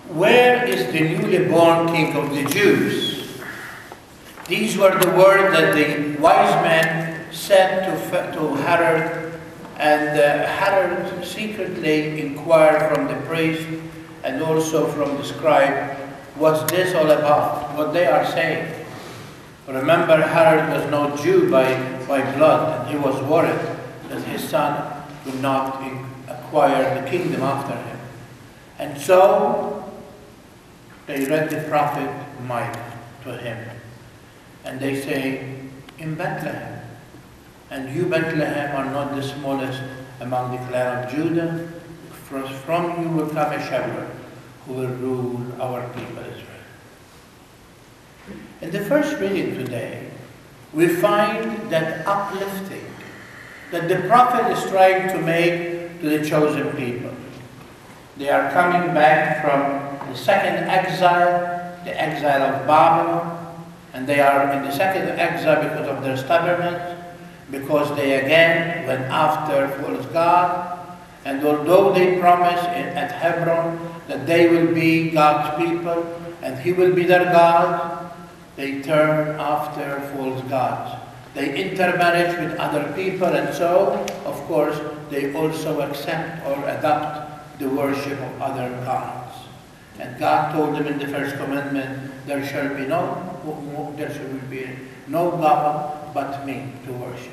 "Where is the newly born King of the Jews?" These were the words that the wise men said to Herod, and Herod secretly inquired from the priest and also from the scribe, what's this all about, what they are saying. Remember, Herod was no Jew by blood, and he was worried that his son would not acquire the kingdom after him. And so they read the prophet Micah to him, and they say, "In Bethlehem, and you, Bethlehem, are not the smallest among the clan of Judah. From you will come a shepherd who will rule our people Israel." In the first reading today, we find that uplifting that the prophet is trying to make to the chosen people. They are coming back from the second exile, the exile of Babylon, and they are in the second exile because of their stubbornness, because they again went after false God. And although they promise at Hebron that they will be God's people and He will be their God, they turn after false gods. They intermarriage with other people, and so, of course, they also accept or adopt the worship of other gods. And God told them in the first commandment, there shall be no God but me to worship.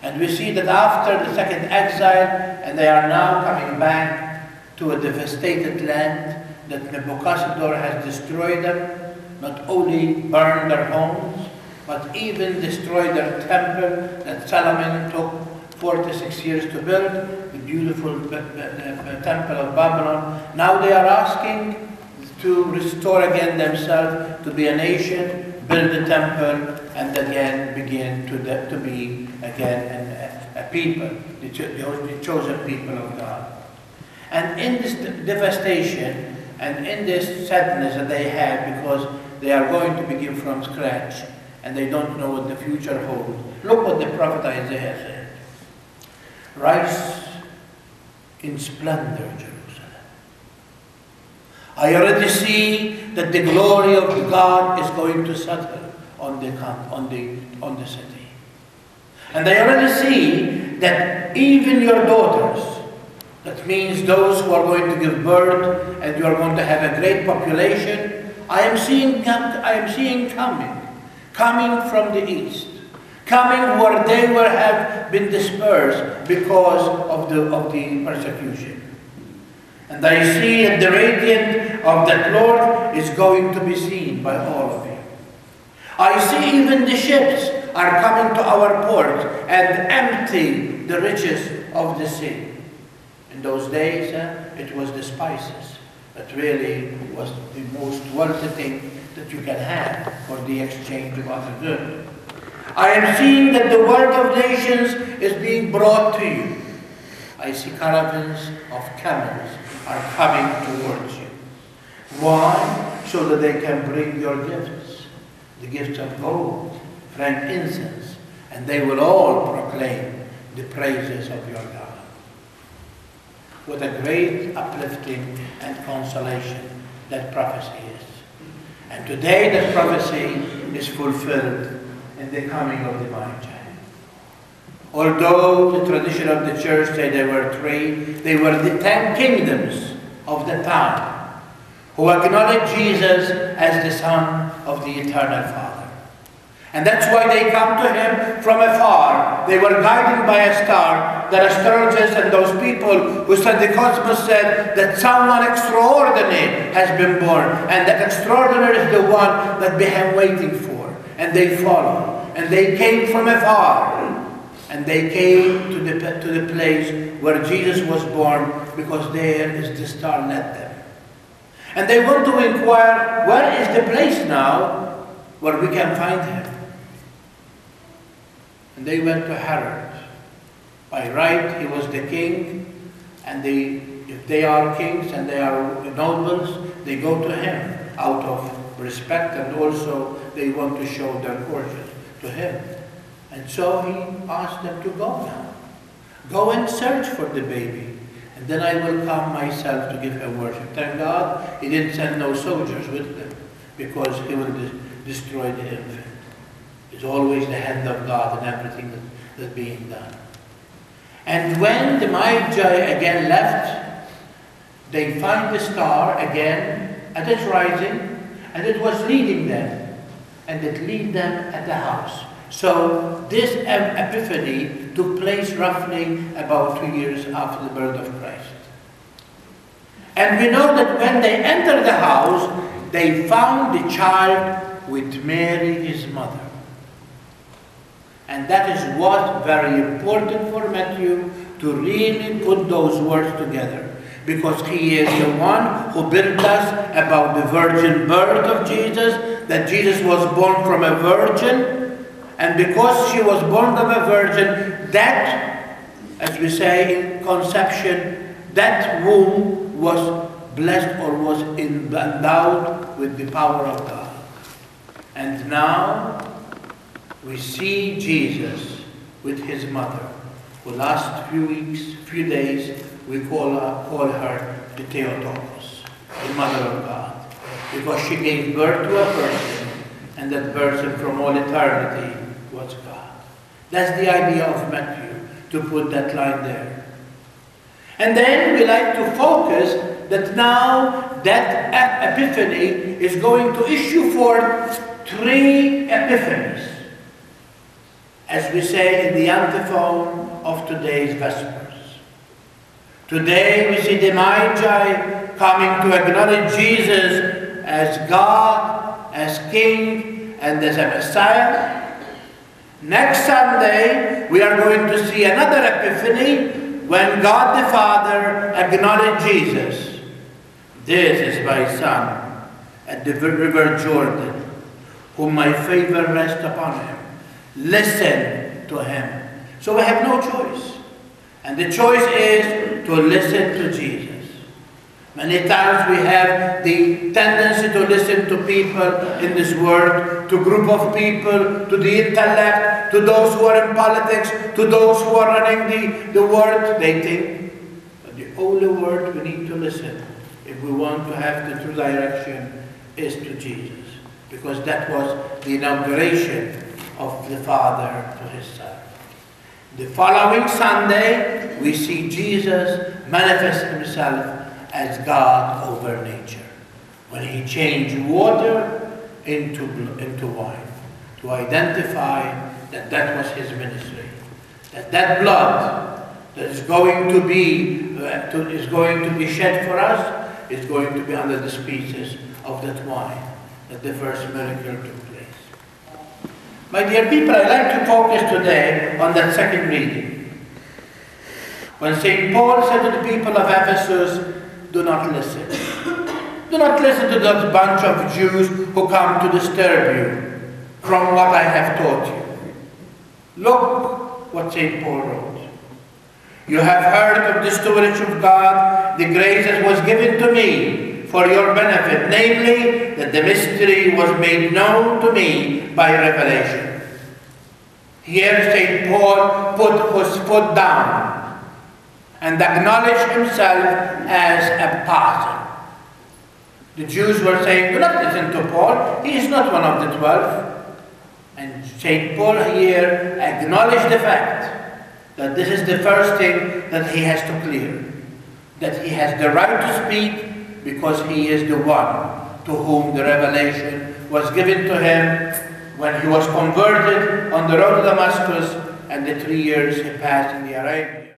And we see that after the second exile, and they are now coming back to a devastated land, that Nebuchadnezzar has destroyed them, not only burned their homes, but even destroyed their temple that Solomon took 46 years to build, the beautiful temple of Babylon. Now they are asking to restore again themselves to be a nation, build the temple, and again begin to be again a people, the chosen people of God. And in this devastation and in this sadness that they have, because they are going to begin from scratch and they don't know what the future holds, look what the prophet Isaiah said. "Rise in splendor, Jerusalem. I already see that the glory of God is going to settle on the city. And I already see that even your daughters, that means those who are going to give birth and you are going to have a great population, I am seeing coming from the east, coming where they will have been dispersed because of the persecution. And I see that the radiance of that Lord is going to be seen by all of you. I see even the ships are coming to our port and empty the riches of the sea." In those days, it was the spices that really was the most worthy thing that you can have for the exchange of other goods. "I am seeing that the wealth of nations is being brought to you. I see caravans of camels are coming towards you." Why? So that they can bring your gifts, the gifts of gold, frankincense, and they will all proclaim the praises of your God. What a great uplifting and consolation that prophecy is. And today that prophecy is fulfilled in the coming of the Magi. Although the tradition of the church said there were three, they were the 10 kingdoms of the time who acknowledged Jesus as the Son of the Eternal Father. And that's why they come to Him from afar. They were guided by a star. The astrologers and those people who said the cosmos said that someone extraordinary has been born. And that extraordinary is the one that they have waiting for. And they follow. And they came from afar. And they came to the place where Jesus was born, because there is the star led them. And they want to inquire, where is the place now where we can find Him? And they went to Herod. By right, he was the king, and if they are kings and they are nobles, they go to him out of respect, and also they want to show their courtesy to him. And so he asked them to go now. Go and search for the baby. and then I will come myself to give him worship. Thank God he didn't send no soldiers with him, because he will destroy the infant. It's always the hand of God in everything that's being done. And when the Magi again left, they find the star again at its rising, and it was leading them, and it lead them at the house. So this Epiphany took place roughly about 2 years after the birth of Christ. And we know that when they entered the house, they found the child with Mary, his mother. And that is what very important for Matthew, to really put those words together. Because he is the one who built us about the virgin birth of Jesus, that Jesus was born from a virgin. And because she was born from a virgin, that, as we say in conception, that womb was blessed or was endowed with the power of God. And now we see Jesus with his mother, who last few weeks, few days, we call her the Theotokos, the mother of God, because she gave birth to a person, and that person from all eternity was God. That's the idea of Matthew, to put that line there. And then we like to focus that now that Epiphany is going to issue forth 3 epiphanies, as we say in the antiphon of today's Vespers. Today we see the Magi coming to acknowledge Jesus as God, as King, and as a Messiah. Next Sunday we are going to see another Epiphany, when God the Father acknowledged Jesus. This is my Son at the river Jordan, whom my favor rests upon him. Listen to him. So we have no choice. And the choice is to listen to Jesus. Many times we have the tendency to listen to people in this world, to a group of people, to the intellect, to those who are in politics, to those who are running the world. They think that the only word we need to listen, if we want to have the true direction, is to Jesus. Because that was the inauguration of the Father to his Son. The following Sunday, we see Jesus manifest himself as God over nature, when he changed water into wine, to identify that that was his ministry, that blood that is going to be shed for us is going to be under the species of that wine, that the first miracle took place. My dear people, I'd like to focus today on that second reading. When St. Paul said to the people of Ephesus, do not listen. Do not listen to that bunch of Jews who come to disturb you from what I have taught you. Look what St. Paul wrote. You have heard of the stewardship of God, the grace that was given to me for your benefit, namely, that the mystery was made known to me by revelation. Here St. Paul put his foot down and acknowledged himself as a apostle. The Jews were saying, do not listen to Paul, he is not one of the 12. And St. Paul here acknowledged the fact that this is the first thing that he has to clear, that he has the right to speak because he is the one to whom the revelation was given to him when he was converted on the road to Damascus, and the 3 years he passed in the Arabia.